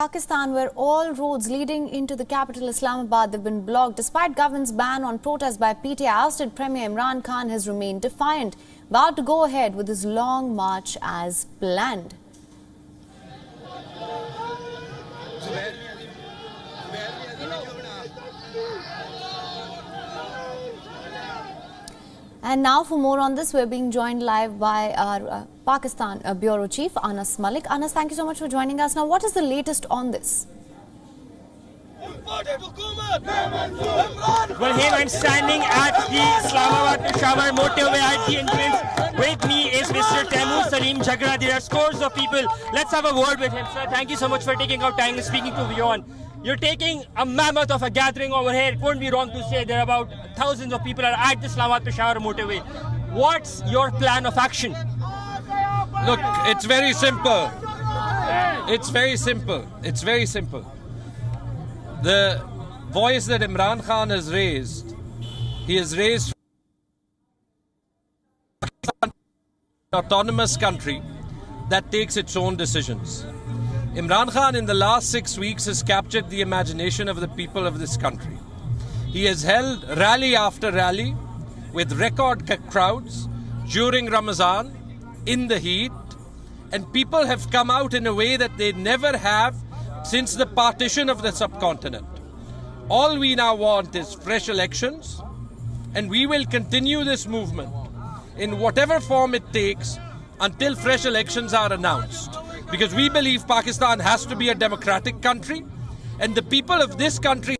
Pakistan, where all roads leading into the capital Islamabad have been blocked despite government's ban on protest by PTI. Ousted Premier Imran Khan has remained defiant, vowed to go ahead with his long march as planned. And now for more on this, we're being joined live by our Pakistan Bureau Chief, Anas Malik. Anas, thank you so much for joining us. Now, what is the latest on this? Well, here I'm standing at the Islamabad-Peshawar motorway at the entrance. With me is Mr. Taimur Salim Jagra. There are scores of people. Let's have a word with him, sir. Thank you so much for taking out time and speaking to WION. You're taking a mammoth of a gathering over here. It won't be wrong to say there are about thousands of people are at the Islamabad-Peshawar motorway. What's your plan of action? Look, it's very simple. It's very simple. It's very simple. The voice that Imran Khan has raised, he has raised an autonomous country that takes its own decisions. Imran Khan in the last 6 weeks has captured the imagination of the people of this country. He has held rally after rally with record crowds during Ramadan in the heat, and people have come out in a way that they never have since the partition of the subcontinent. All we now want is fresh elections, and we will continue this movement in whatever form it takes until fresh elections are announced. Because we believe Pakistan has to be a democratic country, and the people of this country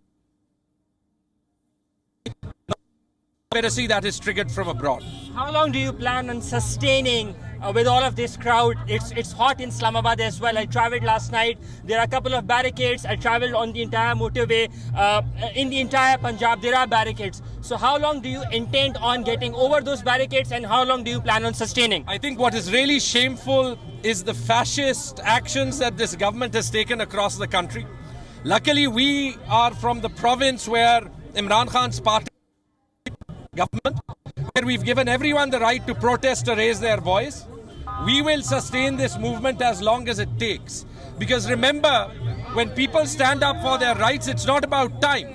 that is triggered from abroad. How long do you plan on sustaining with all of this crowd? It's hot in Islamabad as well. I travelled last night. There are a couple of barricades. I travelled on the entire motorway. In the entire Punjab, there are barricades. So how long do you intend on getting over those barricades, and how long do you plan on sustaining? I think what is really shameful is the fascist actions that this government has taken across the country. Luckily, we are from the province where Imran Khan's party government, where we've given everyone the right to protest or raise their voice. We will sustain this movement as long as it takes. Because remember, when people stand up for their rights, it's not about time.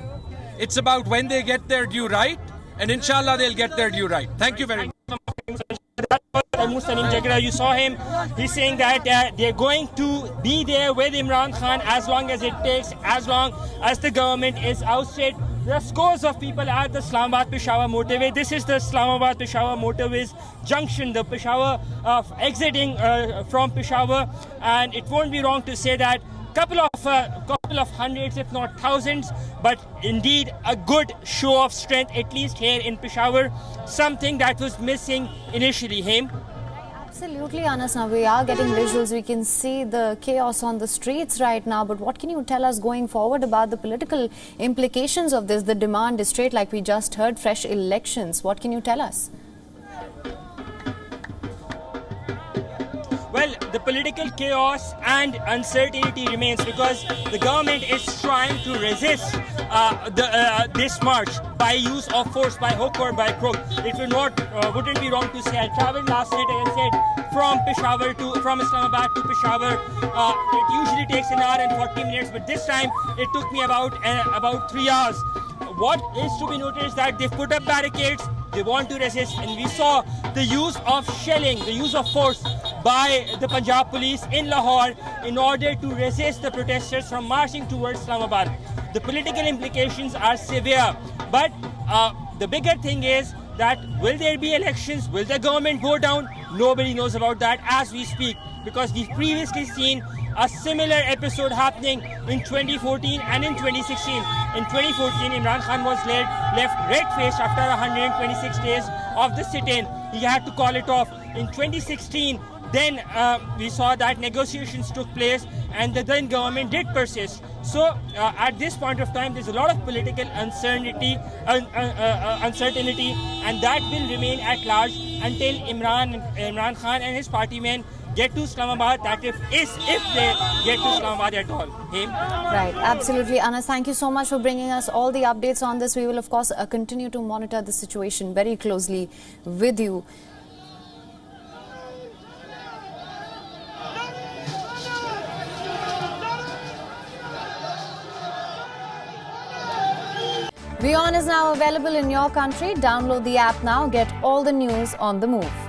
It's about when they get their due right, and inshallah they'll get their due right. Thank you very much. Salim Jagra, you saw him. He's saying that they're going to be there with Imran Khan as long as it takes, as long as the government is ousted. There are scores of people at the Islamabad-Peshawar motorway. This is the Islamabad-Peshawar motorway's junction, the Peshawar exiting from Peshawar, and it won't be wrong to say that couple of hundreds, if not thousands, but indeed a good show of strength, at least here in Peshawar, something that was missing initially. Him. Absolutely, Anas. Now we are getting visuals. We can see the chaos on the streets right now. But what can you tell us going forward about the political implications of this? The demand is straight, like we just heard, fresh elections. What can you tell us? Well, the political chaos and uncertainty remains because the government is trying to resist this march by use of force, by hook or by crook. It wouldn't be wrong to say. I travelled last night, as I said, from Islamabad to Peshawar. It usually takes an hour and 40 minutes, but this time it took me about 3 hours. What is to be noted is that they've put up barricades. They want to resist, and we saw the use of shelling, the use of force by the Punjab police in Lahore in order to resist the protesters from marching towards Islamabad. The political implications are severe, but the bigger thing is that will there be elections? Will the government go down? Nobody knows about that as we speak, because we've previously seen a similar episode happening in 2014 and in 2016. In 2014, Imran Khan was left red-faced after 126 days of the sit-in. He had to call it off. In 2016, then we saw that negotiations took place and the then government did persist. So at this point of time, there's a lot of political uncertainty, and that will remain at large until Imran Khan and his party men get to Islamabad, that if they get to Islamabad at all. Right, absolutely. Anas, thank you so much for bringing us all the updates on this. We will, of course, continue to monitor the situation very closely with you. WION is now available in your country. Download the app now. Get all the news on the move.